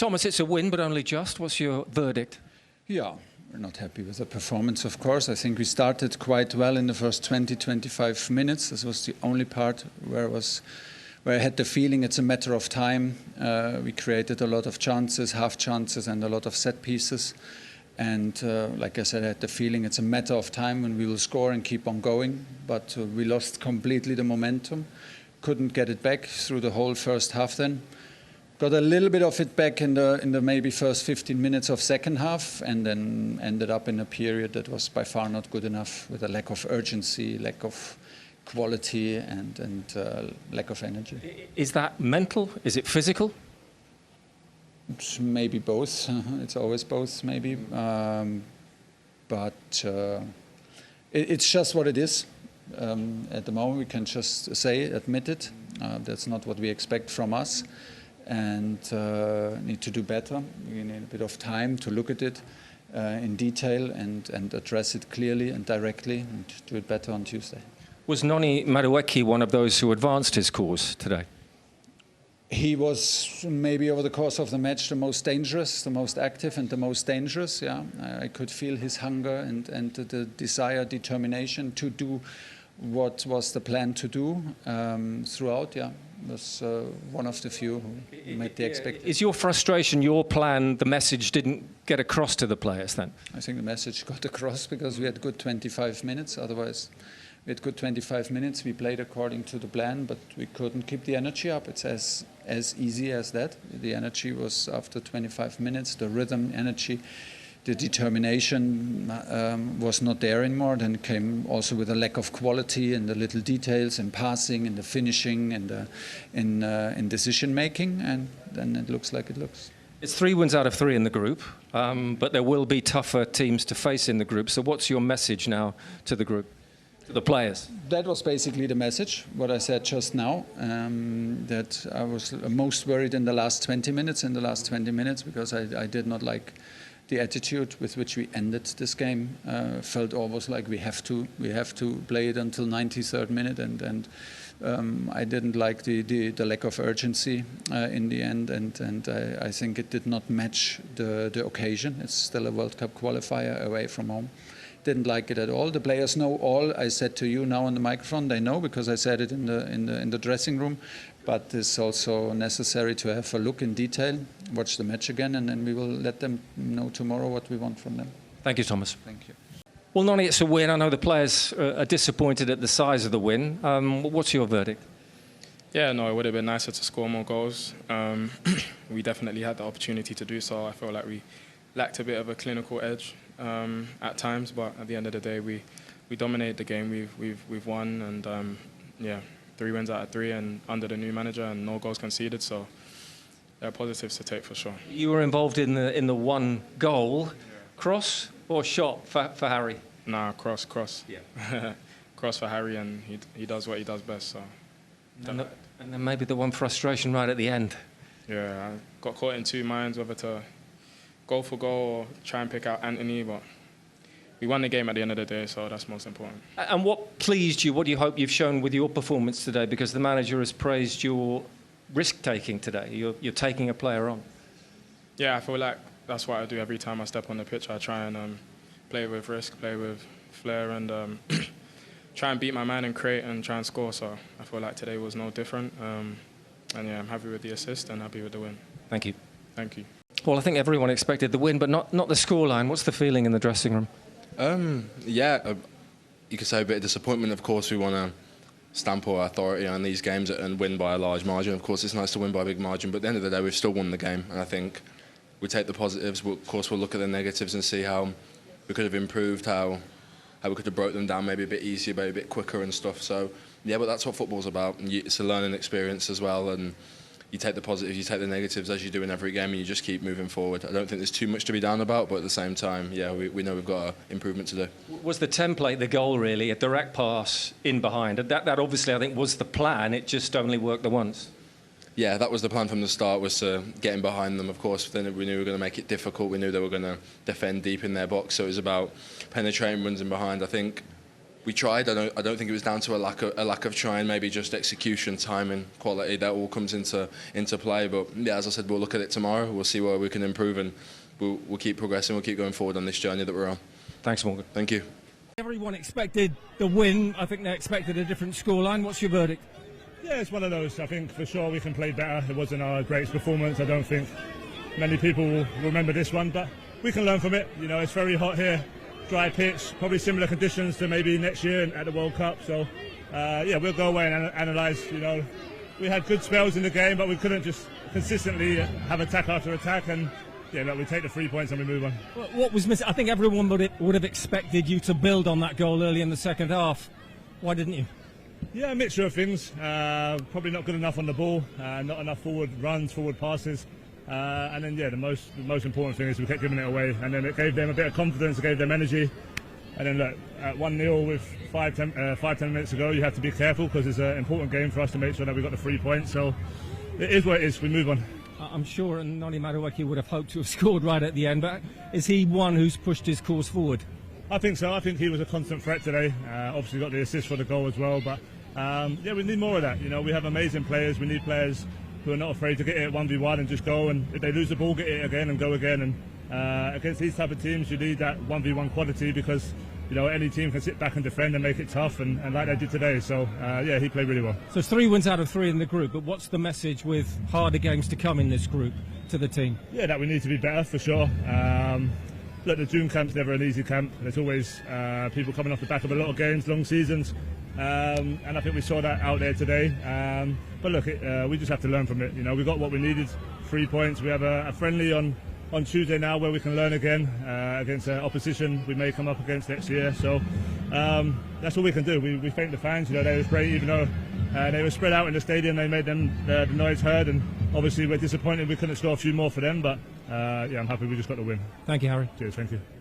Thomas, it's a win, but only just. What's your verdict? Yeah, we're not happy with the performance, of course. I think we started quite well in the first 20-25 minutes. This was the only part where I had the feeling it's a matter of time. We created a lot of chances, half chances, and a lot of set pieces. And like I said, I had the feeling it's a matter of time when we will score and keep on going. But we lost completely the momentum. Couldn't get it back through the whole first half then. Got a little bit of it back in the maybe first 15 minutes of second half, and then ended up in a period that was by far not good enough, with a lack of urgency, lack of quality, and lack of energy. Is that mental? Is it physical? It's maybe both. It's always both, maybe. But it's just what it is. At the moment, we can just admit it. That's not what we expect from us. And need to do better. We need a bit of time to look at it in detail and address it clearly and directly, and do it better on Tuesday. Was Noni Madueke one of those who advanced his cause today? He was maybe over the course of the match the most dangerous, the most active and the most dangerous. Yeah, I could feel his hunger and the desire, determination to do what was the plan to do throughout. Yeah. Was one of the few who made the expectation. Is your frustration, your plan, the message didn't get across to the players then? I think the message got across because we had good 25 minutes. Otherwise, we had good 25 minutes. We played according to the plan, but we couldn't keep the energy up. It's as easy as that. The energy was after 25 minutes. The rhythm, energy, the determination was not there anymore. Then it came also with a lack of quality in the little details, in passing, in the finishing, and in decision making. And then it looks like it looks. It's 3 wins out of 3 in the group, but there will be tougher teams to face in the group. So what's your message now to the group, to the players? That was basically the message, what I said just now, that I was most worried in the last 20 minutes, because I did not like the attitude with which we ended this game. Felt almost like we have to play it until 93rd minute, and I didn't like the lack of urgency in the end, and I think it did not match the occasion. It's still a World Cup qualifier away from home. Didn't like it at all. The players know all I said to you now on the microphone. They know because I said it in the dressing room. But it's also necessary to have a look in detail, watch the match again, and then we will let them know tomorrow what we want from them. Thank you, Thomas. Thank you. Well, Noni, it's a win. I know the players are disappointed at the size of the win. What's your verdict? Yeah, no, it would have been nicer to score more goals. We definitely had the opportunity to do so. I feel like we lacked a bit of a clinical edge at times, but at the end of the day, we dominated the game. We've won, and yeah. 3 wins out of 3 and under the new manager, and no goals conceded, so there are positives to take for sure. You were involved in the one goal. Cross or shot for Harry? Nah, cross. Yeah. Cross for Harry, and he does what he does best. So. And then maybe the one frustration right at the end. Yeah, I got caught in 2 minds whether to go for goal or try and pick out Anthony, but we won the game at the end of the day, so that's most important. And what pleased you? What do you hope you've shown with your performance today? Because the manager has praised your risk-taking today. You're taking a player on. Yeah, I feel like that's what I do every time I step on the pitch. I try and play with risk, play with flair, and try and beat my man and create and try and score. So I feel like today was no different. And yeah, I'm happy with the assist and happy with the win. Thank you. Thank you. Well, I think everyone expected the win, but not the scoreline. What's the feeling in the dressing room? Yeah, you could say a bit of disappointment. Of course, we want to stamp our authority on these games and win by a large margin. Of course, it's nice to win by a big margin, but at the end of the day, we've still won the game. And I think we take the positives. Of course, we'll look at the negatives and see how we could have improved, how we could have broke them down maybe a bit easier, maybe a bit quicker and stuff. So, yeah, but that's what football's about. And it's a learning experience as well. And you take the positives, you take the negatives as you do in every game, and you just keep moving forward. I don't think there's too much to be down about, but at the same time, yeah, we know we've got improvement to do. Was the template the goal, really, a direct pass in behind? That obviously, I think, was the plan. It just only worked the once. Yeah, that was the plan from the start, was to get in behind them. Of course, then we knew we were going to make it difficult. We knew they were going to defend deep in their box, so it was about penetrating, runs in behind. I think we tried. I don't think it was down to a lack of trying. Maybe just execution, timing, quality. That all comes into play. But yeah, as I said, we'll look at it tomorrow. We'll see where we can improve, and we'll keep progressing. We'll keep going forward on this journey that we're on. Thanks, Morgan. Thank you. Everyone expected the win. I think they expected a different scoreline. What's your verdict? Yeah, it's one of those. I think for sure we can play better. It wasn't our greatest performance. I don't think many people will remember this one, but we can learn from it. You know, it's very hot here, dry pitch, probably similar conditions to maybe next year at the World Cup. So, yeah, we'll go away and analyse. You know, we had good spells in the game, but we couldn't just consistently have attack after attack. And yeah, look, we take the 3 points and we move on. What was missing? I think everyone would have expected you to build on that goal early in the second half. Why didn't you? Yeah, a mixture of things. Probably not good enough on the ball, not enough forward runs, forward passes. And then, yeah, the most important thing is we kept giving it away. And then it gave them a bit of confidence, it gave them energy. And then, look, at 1-0 with 5-10 minutes to go, you have to be careful because it's an important game for us to make sure that we got the 3 points. So it is what it is. We move on. I'm sure Noni Madueke would have hoped to have scored right at the end, but is he one who's pushed his course forward? I think so. I think he was a constant threat today. Obviously got the assist for the goal as well. But, yeah, we need more of that. You know, we have amazing players. We need players who are not afraid to get it 1v1 and just go, and if they lose the ball, get it again and go again. And against these type of teams, you need that 1v1 quality because, you know, any team can sit back and defend and make it tough, and like they did today. So, yeah, he played really well. So it's 3 wins out of 3 in the group, but what's the message with harder games to come in this group to the team? Yeah, that we need to be better for sure. Look, the June camp's never an easy camp. There's always people coming off the back of a lot of games, long seasons. And I think we saw that out there today. But look, we just have to learn from it. You know, we got what we needed, 3 points. We have a friendly on Tuesday now where we can learn again against opposition we may come up against next year. So that's all we can do. We thank the fans. You know, they were great, even though they were spread out in the stadium. They made them the noise heard, and obviously we're disappointed we couldn't score a few more for them. But yeah, I'm happy we just got the win. Thank you, Harry. Cheers, thank you.